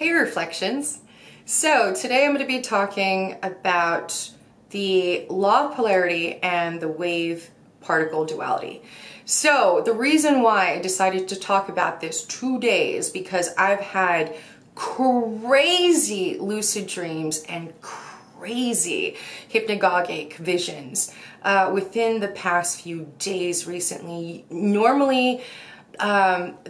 Hey Reflections! So today I'm going to be talking about the law of polarity and the wave-particle duality. So the reason why I decided to talk about this today is because I've had crazy lucid dreams and crazy hypnagogic visions within the past few days recently. Normally,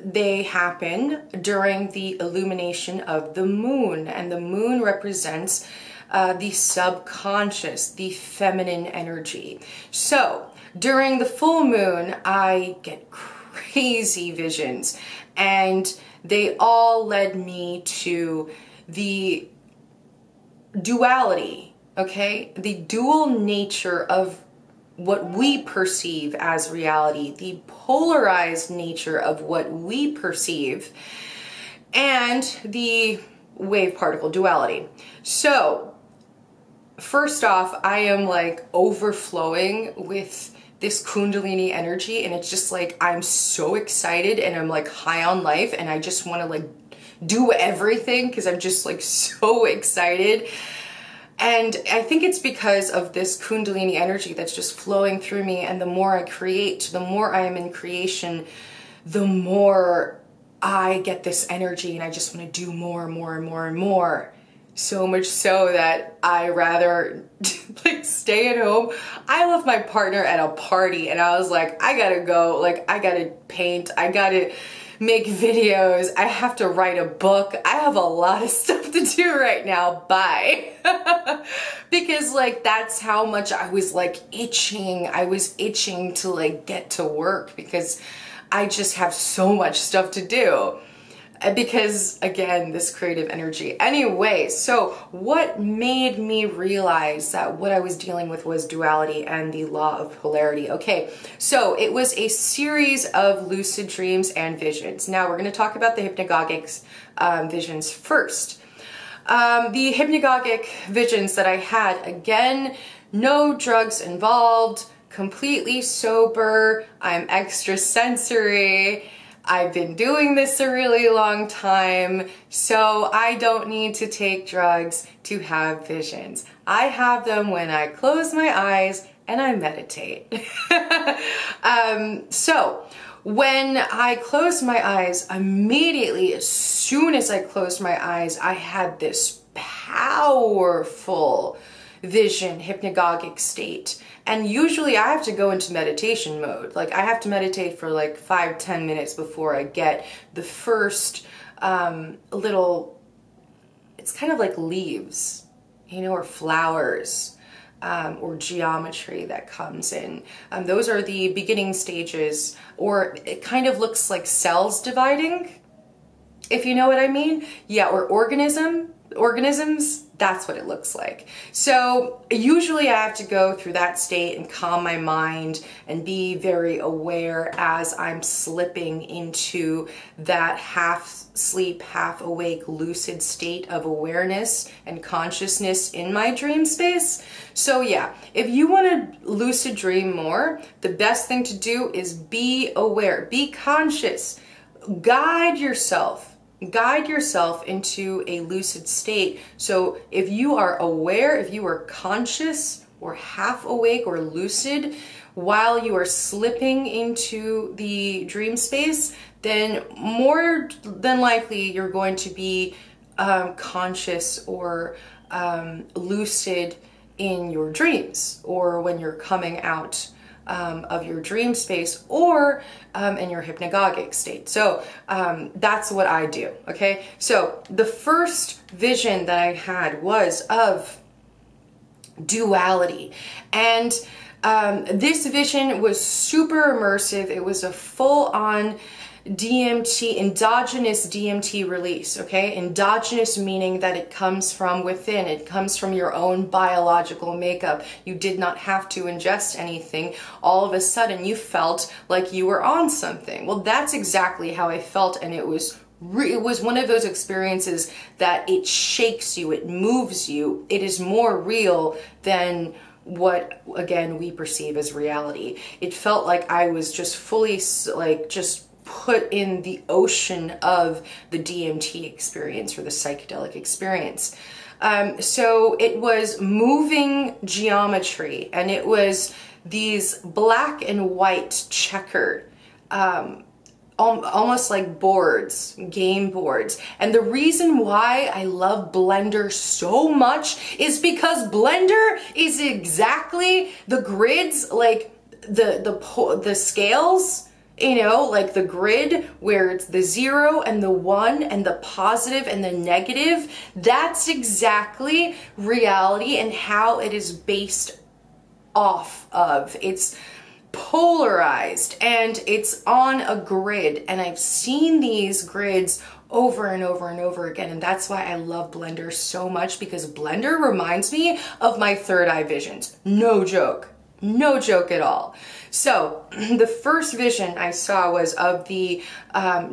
they happen during the illumination of the moon, and the moon represents the subconscious, the feminine energy. So during the full moon, I get crazy visions, and they all led me to the duality, okay? The dual nature of what we perceive as reality, the polarized nature of what we perceive, and the wave-particle duality. So, first off, I am like overflowing with this Kundalini energy, and it's just like I'm so excited and I'm like high on life, and I just want to like do everything because I'm just like so excited. And I think it's because of this Kundalini energy that's just flowing through me, and the more I create, the more I am in creation, the more I get this energy, and I just want to do more and more and more and more. So much so that I rather like stay at home. I left my partner at a party, and I was like, I gotta go, like I gotta paint, I gotta make videos, I have to write a book, I have a lot of stuff to do right now, bye. Because like that's how much I was like itching. I was itching to like get to work because I just have so much stuff to do. Because again, this creative energy. Anyway, so what made me realize that what I was dealing with was duality and the law of polarity? Okay, so it was a series of lucid dreams and visions. Now we're going to talk about the hypnagogic visions first. The hypnagogic visions that I had, again, no drugs involved, completely sober, I'm extrasensory. I've been doing this a really long time, so I don't need to take drugs to have visions. I have them when I close my eyes and I meditate. So when I closed my eyes, immediately, as soon as I closed my eyes, I had this powerful vision, hypnagogic state. And usually I have to go into meditation mode. Like I have to meditate for like 5-10 minutes before I get the first little, it's kind of like leaves, you know, or flowers, or geometry that comes in. Those are the beginning stages, or it kind of looks like cells dividing, if you know what I mean. Yeah, or organisms, that's what it looks like. So usually I have to go through that state and calm my mind and be very aware as I'm slipping into that half sleep, half awake, lucid state of awareness and consciousness in my dream space. So yeah, if you want to lucid dream more, the best thing to do is be aware, be conscious, guide yourself into a lucid state. So if you are aware, if you are conscious or half awake or lucid while you are slipping into the dream space, then more than likely you're going to be conscious or lucid in your dreams, or when you're coming out of your dream space, or in your hypnagogic state. So that's what I do, okay? So the first vision that I had was of duality, and this vision was super immersive. It was a full-on DMT, endogenous DMT release, okay? Endogenous meaning that it comes from within. It comes from your own biological makeup. You did not have to ingest anything. All of a sudden, you felt like you were on something. Well, that's exactly how I felt, and it was one of those experiences that it shakes you, it moves you. It is more real than what, again, we perceive as reality. It felt like I was just fully, like, just put in the ocean of the DMT experience or the psychedelic experience. So it was moving geometry, and it was these black and white checkered, almost like boards, game boards. And the reason why I love Blender so much is because Blender is exactly the grids, like the scales, you know, like the grid where it's the 0 and the 1 and the positive and the negative. That's exactly reality and how it is based off of. It's polarized and it's on a grid, and I've seen these grids over and over and over again, and that's why I love Blender so much, because Blender reminds me of my third eye visions. No joke. No joke at all. So the first vision I saw was of the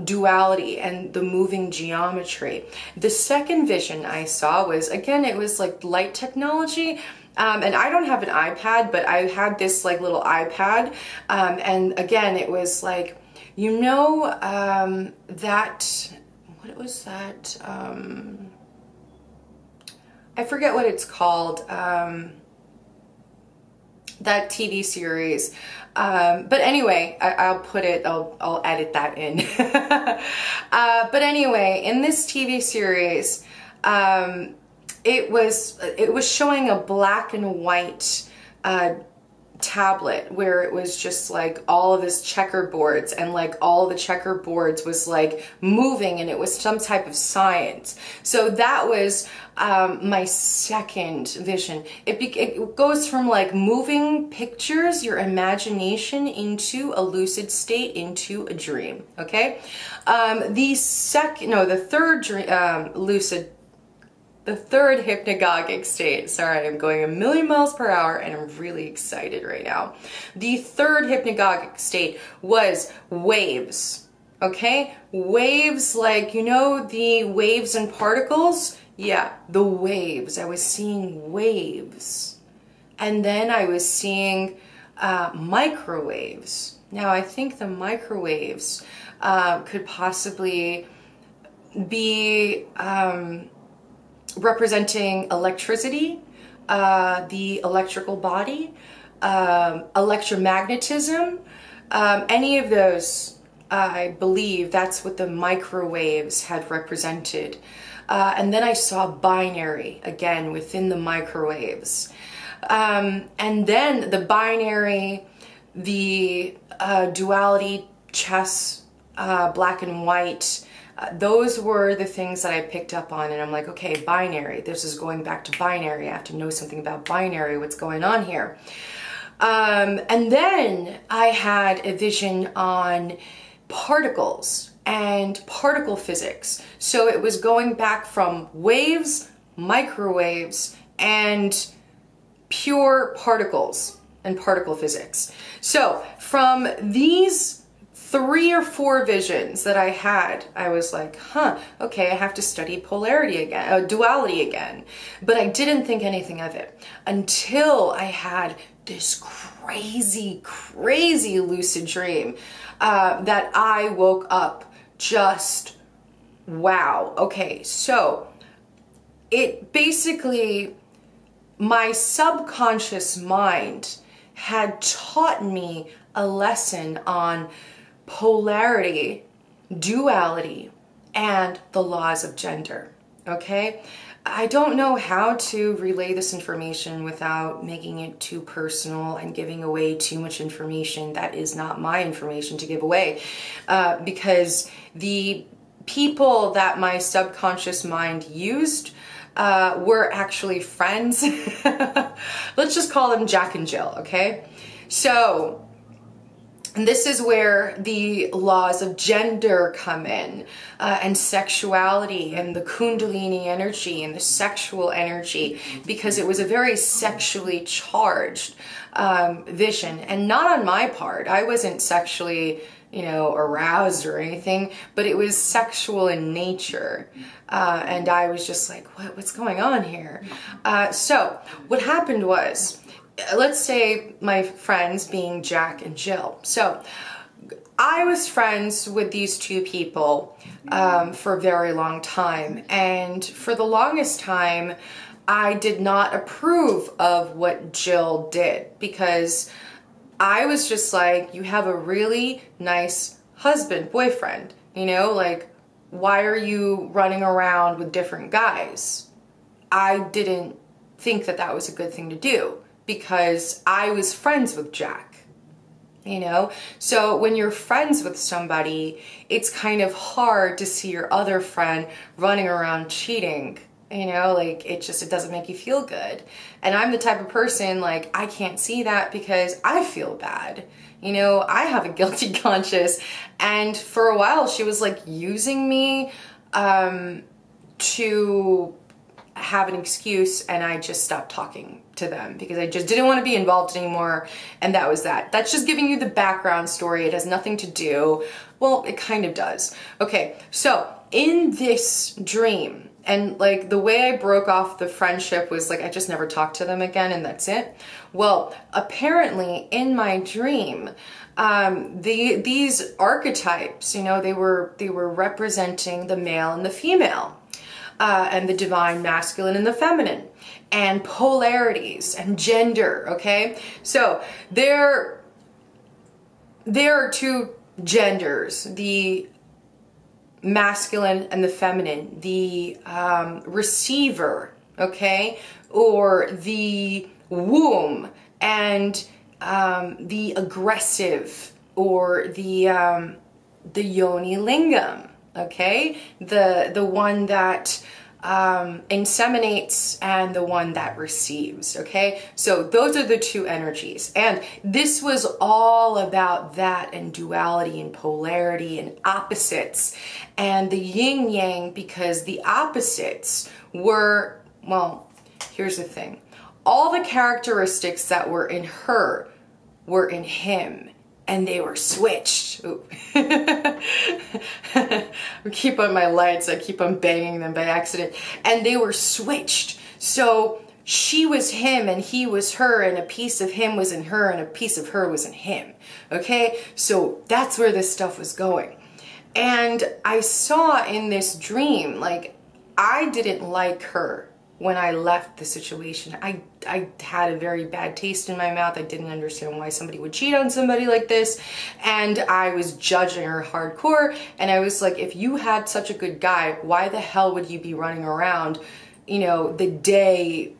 duality and the moving geometry. The second vision I saw was, again, it was like light technology. And I don't have an iPad, but I had this like little iPad. And again, it was like, you know, that, what was that? I forget what it's called. That TV series. But anyway, I'll edit that in. But anyway, in this TV series, it was showing a black and white tablet where it was just like all of this checkerboards, and like all the checkerboards was like moving, and it was some type of science. So that was my second vision. It goes from like moving pictures, your imagination, into a lucid state, into a dream. Okay, the third hypnagogic state, sorry, I'm going a million miles per hour and I'm really excited right now. The third hypnagogic state was waves, okay? Waves, like, you know, the waves and particles? Yeah, the waves. I was seeing waves. And then I was seeing microwaves. Now, I think the microwaves could possibly be representing electricity, the electrical body, electromagnetism, any of those. I believe that's what the microwaves had represented. And then I saw binary again within the microwaves. And then the binary, the duality, chess, black and white, those were the things that I picked up on, and I'm like, okay, binary. This is going back to binary. I have to know something about binary, what's going on here. And then I had a vision on particles and particle physics. So it was going back from waves, microwaves, and pure particles and particle physics. So from these 3 or 4 visions that I had, I was like, huh, okay, I have to study polarity again, duality again. But I didn't think anything of it until I had this crazy, crazy lucid dream that I woke up just, wow. Okay, so it basically, my subconscious mind had taught me a lesson on polarity, duality, and the laws of gender, okay? I don't know how to relay this information without making it too personal and giving away too much information that is not my information to give away, because the people that my subconscious mind used were actually friends. Let's just call them Jack and Jill, okay? So, and this is where the laws of gender come in, and sexuality, and the Kundalini energy, and the sexual energy, because it was a very sexually charged vision, and not on my part. I wasn't sexually, you know, aroused or anything, but it was sexual in nature. And I was just like, what's going on here? So what happened was, let's say my friends being Jack and Jill. So I was friends with these two people for a very long time, and for the longest time I did not approve of what Jill did, because I was just like, you have a really nice husband, boyfriend, you know, like, why are you running around with different guys? I didn't think that that was a good thing to do, because I was friends with Jack. You know, so when you're friends with somebody, it's kind of hard to see your other friend running around cheating. You know, like, it doesn't make you feel good. And I'm the type of person, like, I can't see that because I feel bad. You know, I have a guilty conscience. And for a while, she was like using me to have an excuse, and I just stopped talking to them because I just didn't want to be involved anymore, and that was that. That's just giving you the background story. It has nothing to do, well, it kind of does. Okay, so in this dream, and like the way I broke off the friendship was like I just never talked to them again, and that's it. Well, apparently in my dream, these archetypes, you know, they were representing the male and the female. And the divine masculine and the feminine, and polarities and gender, okay? So there are two genders, the masculine and the feminine, the receiver, okay? Or the womb, and the aggressive, or the yoni lingam. Okay, the one that inseminates and the one that receives. Okay, so those are the two energies, and this was all about that, and duality and polarity and opposites and the yin yang, because the opposites were, well, here's the thing, all the characteristics that were in her were in him, and they were switched. I keep on my lights, I keep on banging them by accident. And they were switched. So she was him and he was her, and a piece of him was in her and a piece of her was in him. Okay? So that's where this stuff was going. And I saw in this dream, like, I didn't like her when I left the situation. I had a very bad taste in my mouth. I didn't understand why somebody would cheat on somebody like this. And I was judging her hardcore. And I was like, if you had such a good guy, why the hell would you be running around, you know, the day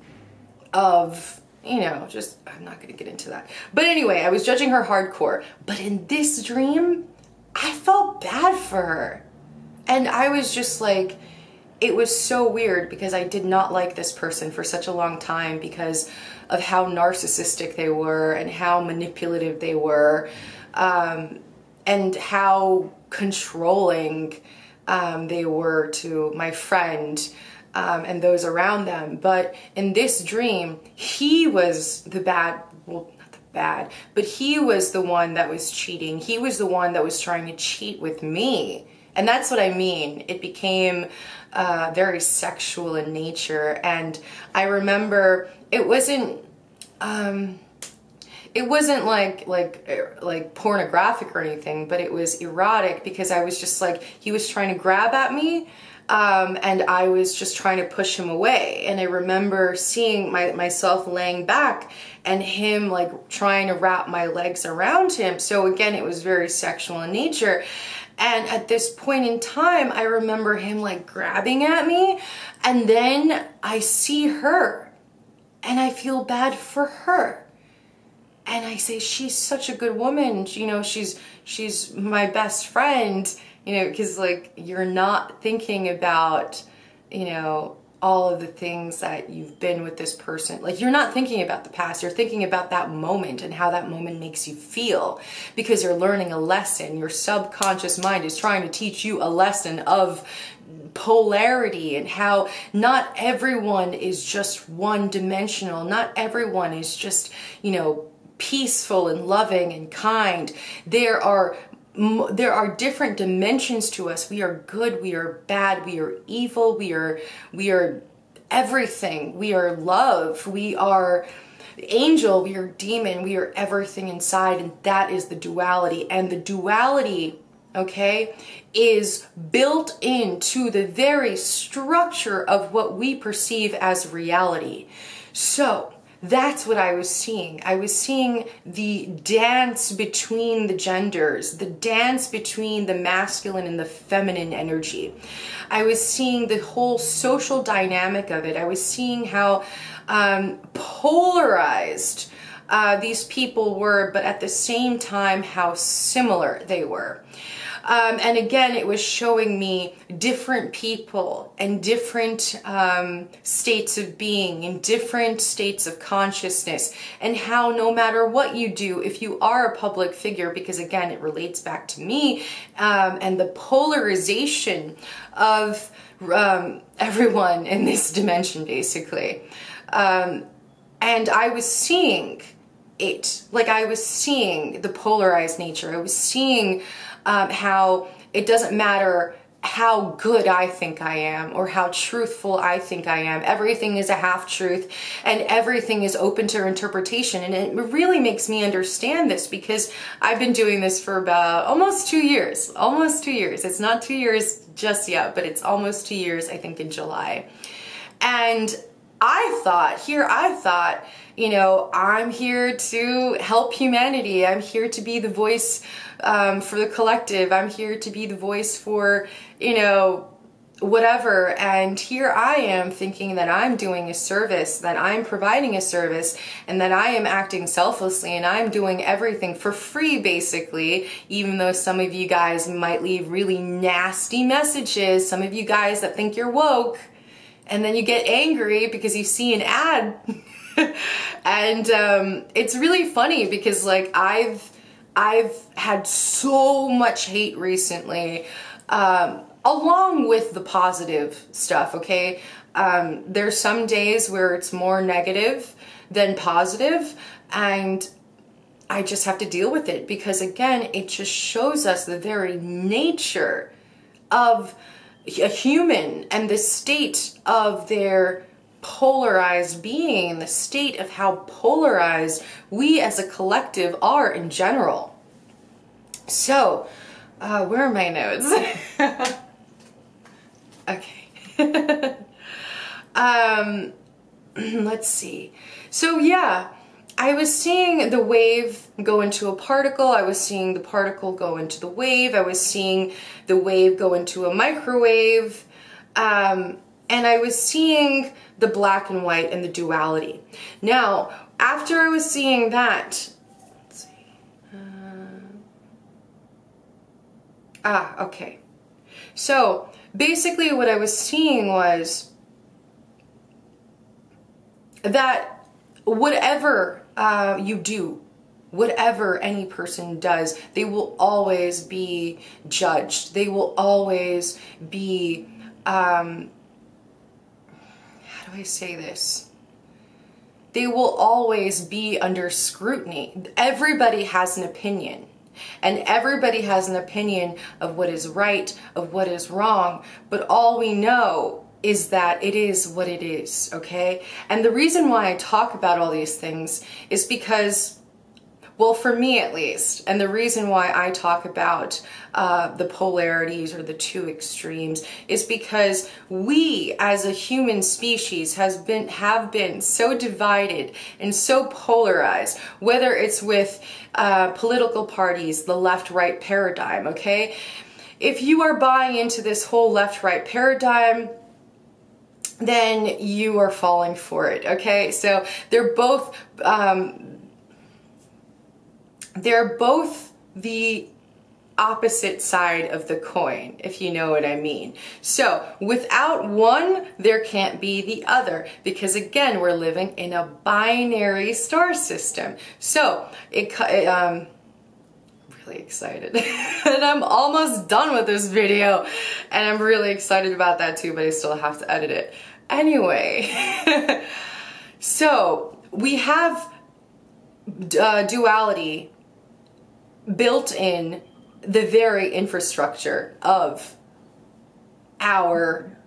of, you know, just, I'm not going to get into that. But anyway, I was judging her hardcore. But in this dream, I felt bad for her. And I was just like, it was so weird, because I did not like this person for such a long time because of how narcissistic they were and how manipulative they were, and how controlling they were to my friend and those around them. But in this dream, he was the bad, well, not the bad, but he was the one that was cheating. He was the one that was trying to cheat with me. And that's what I mean. It became very sexual in nature. And I remember it wasn't like pornographic or anything, but it was erotic, because I was just like, he was trying to grab at me, and I was just trying to push him away. And I remember seeing myself laying back and him like trying to wrap my legs around him. So again, it was very sexual in nature. And at this point in time, I remember him like grabbing at me, and then I see her and I feel bad for her. And I say, she's such a good woman. You know, she's my best friend, you know, because like, you're not thinking about, you know, all of the things that you've been with this person. Like, you're not thinking about the past, you're thinking about that moment and how that moment makes you feel, because you're learning a lesson. Your subconscious mind is trying to teach you a lesson of polarity, and how not everyone is just one dimensional. Not everyone is just, you know, peaceful and loving and kind. There are different dimensions to us. We are good, we are bad, we are evil, we are everything. We are love. We are angel. We are demon. We are everything inside. And that is the duality. And the duality, okay, is built into the very structure of what we perceive as reality. So that's what I was seeing. I was seeing the dance between the genders, the dance between the masculine and the feminine energy. I was seeing the whole social dynamic of it. I was seeing how polarized these people were, but at the same time, how similar they were. And again, it was showing me different people and different states of being and different states of consciousness, and how no matter what you do, if you are a public figure, because again, it relates back to me and the polarization of everyone in this dimension, basically. And I was seeing it, like I was seeing the polarized nature. I was seeing how it doesn't matter how good I think I am or how truthful I think I am. Everything is a half-truth and everything is open to interpretation. And it really makes me understand this, because I've been doing this for about almost 2 years. Almost 2 years. It's not 2 years just yet, but it's almost 2 years, I think, in July. And I thought, you know, I'm here to help humanity. I'm here to be the voice for the collective. I'm here to be the voice for, you know, whatever. And here I am thinking that I'm doing a service, that I'm providing a service, and that I am acting selflessly, and I'm doing everything for free, basically, even though some of you guys might leave really nasty messages, some of you guys that think you're woke, and then you get angry because you see an ad. And it's really funny because, like, I've had so much hate recently, along with the positive stuff, okay? There's some days where it's more negative than positive, and I just have to deal with it, because again, it just shows us the very nature of a human and the state of their polarized being, the state of how polarized we as a collective are in general. So, where are my notes? Okay. Let's see. So yeah, I was seeing the wave go into a particle. I was seeing the particle go into the wave. I was seeing the wave go into a microwave. And I was seeing the black and white and the duality. Now, after I was seeing that, let's see. Okay. So basically what I was seeing was that whatever you do, whatever any person does, they will always be judged. They will always be, how do I say this? They will always be under scrutiny. Everybody has an opinion. And everybody has an opinion of what is right, of what is wrong. But all we know is that it is what it is, okay? And the reason why I talk about all these things is because, well, for me at least, and the reason why I talk about the polarities or the two extremes is because we as a human species have been so divided and so polarized, whether it's with political parties, the left-right paradigm, okay? If you are buying into this whole left-right paradigm, then you are falling for it, okay? So they're both the opposite side of the coin, if you know what I mean. So without one, there can't be the other, because again, we're living in a binary star system. So I'm really excited. And I'm almost done with this video, and I'm really excited about that too, but I still have to edit it. Anyway, so we have duality built in the very infrastructure of our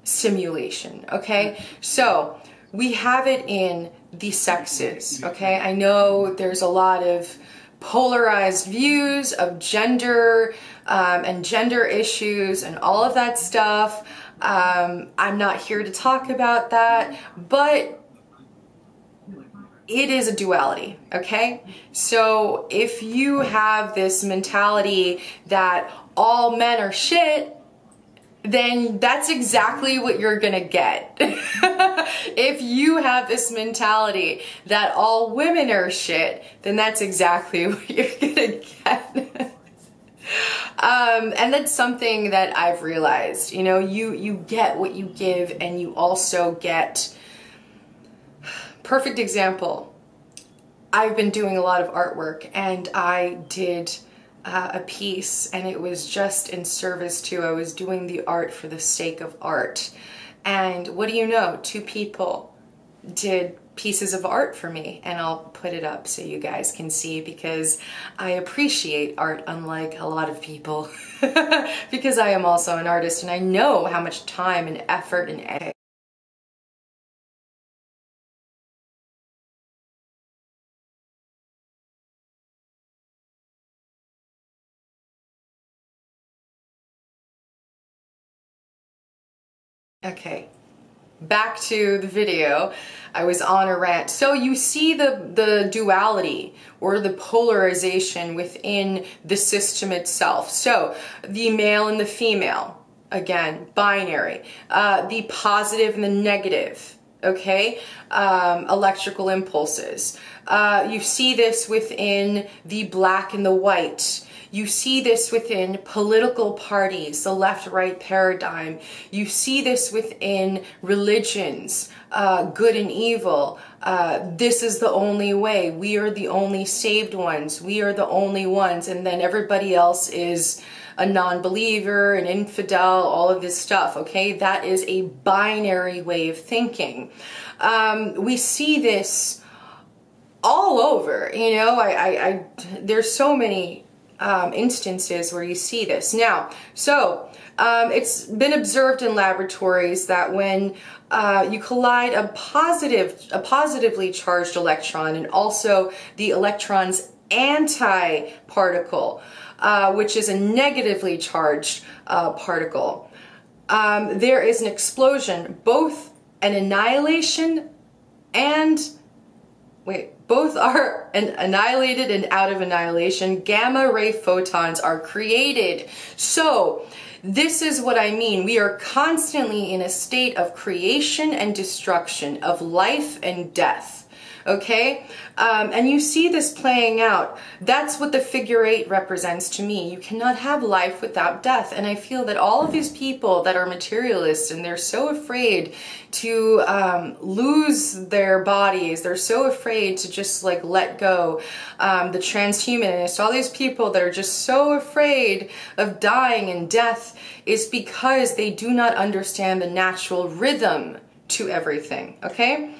simulation, okay? So we have it in the sexes, okay? I know there's a lot of polarized views of gender and gender issues and all of that stuff. I'm not here to talk about that, but it is a duality, okay? So if you have this mentality that all men are shit, then that's exactly what you're gonna get. If you have this mentality that all women are shit, then that's exactly what you're gonna get. And that's something that I've realized, you know, you get what you give, and you also get. Perfect example. I've been doing a lot of artwork, and I did a piece, and it was just in service to, I was doing the art for the sake of art. And what do you know? 2 people did pieces of art for me, and I'll put it up so you guys can see, because I appreciate art unlike a lot of people because I am also an artist, and I know how much time and effort and okay, back to the video. I was on a rant. So you see the duality or the polarization within the system itself. So the male and the female, again, binary, the positive and the negative, okay, electrical impulses. You see this within the black and the white. You see this within political parties, the left-right paradigm. You see this within religions, good and evil. This is the only way. We are the only saved ones. We are the only ones. And then everybody else is a non-believer, an infidel, all of this stuff, okay? That is a binary way of thinking. We see this all over, you know, there's so many instances where you see this. Now, so it's been observed in laboratories that when you collide a positively charged electron and also the electron's anti-particle, which is a negatively charged particle, there is an explosion, both an annihilation and both are annihilated, and out of annihilation, gamma ray photons are created. So this is what I mean. We are constantly in a state of creation and destruction, of life and death. Okay? And you see this playing out. That's what the figure 8 represents to me. You cannot have life without death. And I feel that all of these people that are materialists and they're so afraid to lose their bodies, they're so afraid to just like let go, the transhumanists, all these people that are just so afraid of dying and death, is because they do not understand the natural rhythm to everything. Okay?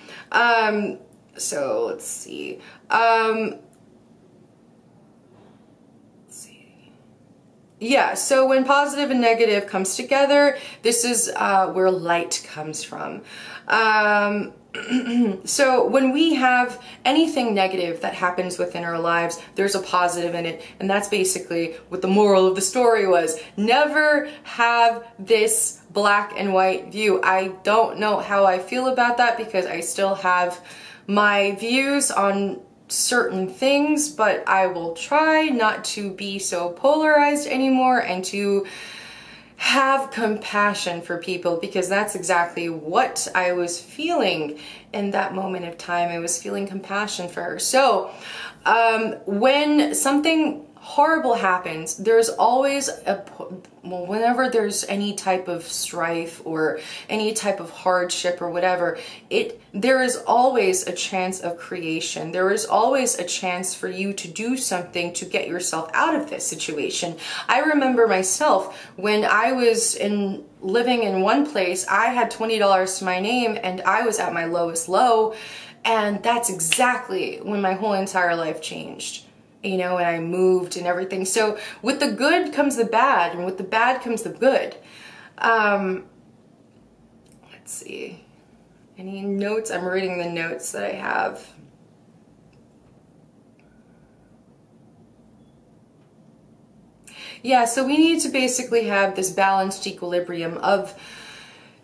So let's see. Yeah, so when positive and negative comes together, this is where light comes from. So when we have anything negative that happens within our lives, there's a positive in it. And that's basically what the moral of the story was. Never have this black and white view. I don't know how I feel about that, because I still have my views on certain things, but I will try not to be so polarized anymore and to have compassion for people, because that's exactly what I was feeling in that moment of time. I was feeling compassion for her. So when something horrible happens, there's always whenever there's any type of strife or any type of hardship or whatever, there is always a chance of creation. There is always a chance for you to do something to get yourself out of this situation. I remember myself when I was living in one place, I had $20 to my name and I was at my lowest low, and that's exactly when my whole entire life changed. You know, and I moved and everything. So with the good comes the bad, and with the bad comes the good. Let's see. Any notes? I'm reading the notes that I have. Yeah, so we need to basically have this balanced equilibrium of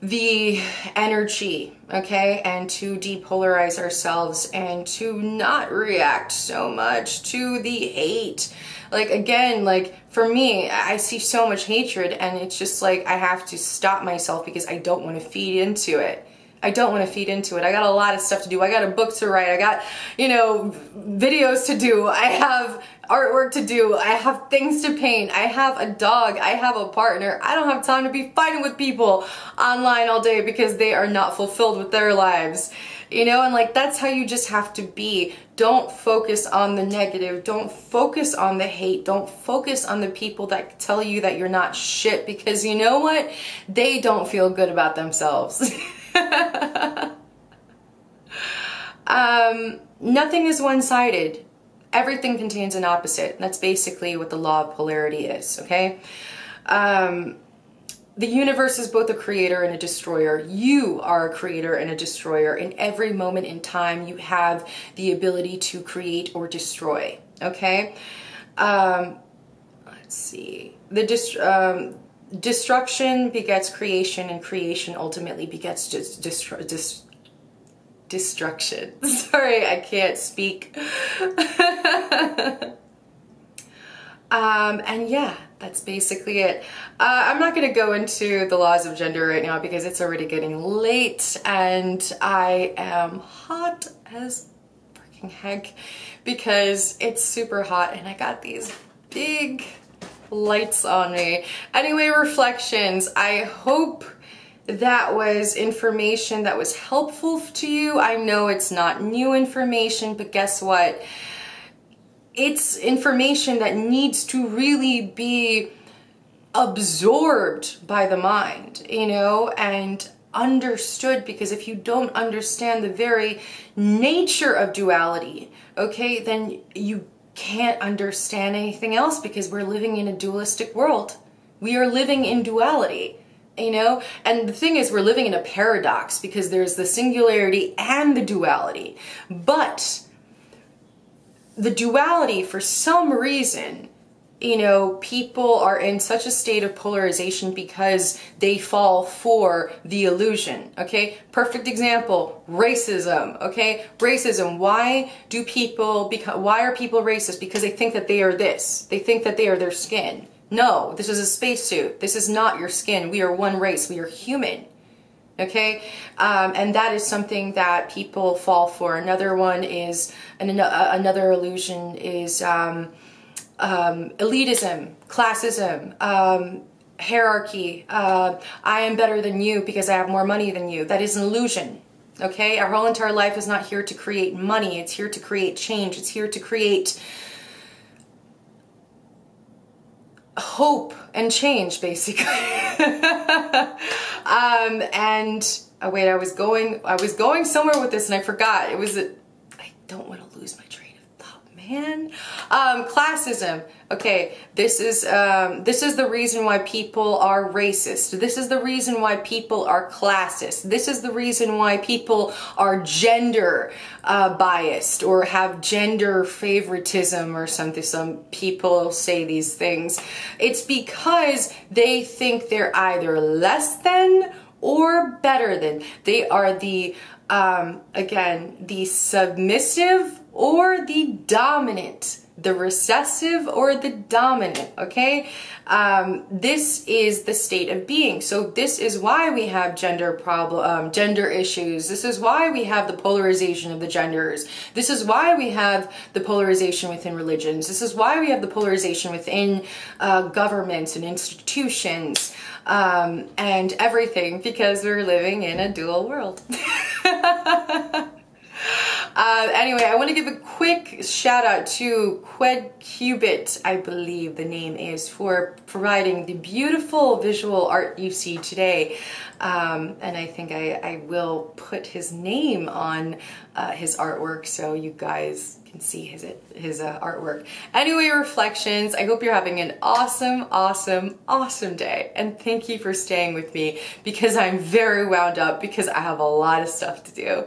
the energy, okay, and to depolarize ourselves and to not react so much to the hate. Like, again, like for me, I see so much hatred, and it's just like I have to stop myself because I don't want to feed into it. I don't want to feed into it. I got a lot of stuff to do. I got a book to write. I got, you know, videos to do. I have artwork to do. I have things to paint. I have a dog. I have a partner. I don't have time to be fighting with people online all day because they are not fulfilled with their lives. You know, and like that's how you just have to be. Don't focus on the negative. Don't focus on the hate. Don't focus on the people that tell you that you're not shit, because you know what? They don't feel good about themselves. Nothing is one-sided. Everything contains an opposite. That's basically what the law of polarity is, okay? The universe is both a creator and a destroyer. You are a creator and a destroyer. In every moment in time, you have the ability to create or destroy, okay? Let's see. The destruction begets creation, and creation ultimately begets destruction. Sorry, I can't speak. And yeah, that's basically it. I'm not going to go into the laws of gender right now because it's already getting late and I am hot as freaking heck because it's super hot and I got these big lights on me. Anyway, reflections. I hope that was information that was helpful to you. I know it's not new information, but guess what? It's information that needs to really be absorbed by the mind, you know, and understood, because if you don't understand the very nature of duality, okay, then you can't understand anything else, because we're living in a dualistic world. We are living in duality, you know, and the thing is, we're living in a paradox because there's the singularity and the duality, but the duality, for some reason, you know, people are in such a state of polarization because they fall for the illusion, okay? Perfect example, racism, okay? Racism, why are people racist? Because they think that they are this. They think that they are their skin. No, this is a spacesuit. This is not your skin. We are one race. We are human. Okay, and that is something that people fall for. Another one is, another illusion is elitism, classism, hierarchy. I am better than you because I have more money than you. That is an illusion. Okay, our whole entire life is not here to create money. It's here to create change. It's here to create hope and change, basically. And oh wait, I was going somewhere with this and I forgot. I don't want to lose my train of thought, man. Classism. Okay, this is the reason why people are racist. This is the reason why people are classist. This is the reason why people are gender biased or have gender favoritism or something. Some people say these things. It's because they think they're either less than or better than. They are the, again, the submissive or the dominant, the recessive or the dominant, okay? This is the state of being. So this is why we have gender issues. This is why we have the polarization of the genders. This is why we have the polarization within religions. This is why we have the polarization within governments and institutions and everything, because we're living in a dual world. Anyway, I want to give a quick shout out to qubit, I believe the name is, for providing the beautiful visual art you see today. And I think I will put his name on his artwork so you guys can see his artwork. Anyway, reflections, I hope you're having an awesome, awesome, awesome day. And thank you for staying with me because I'm very wound up because I have a lot of stuff to do.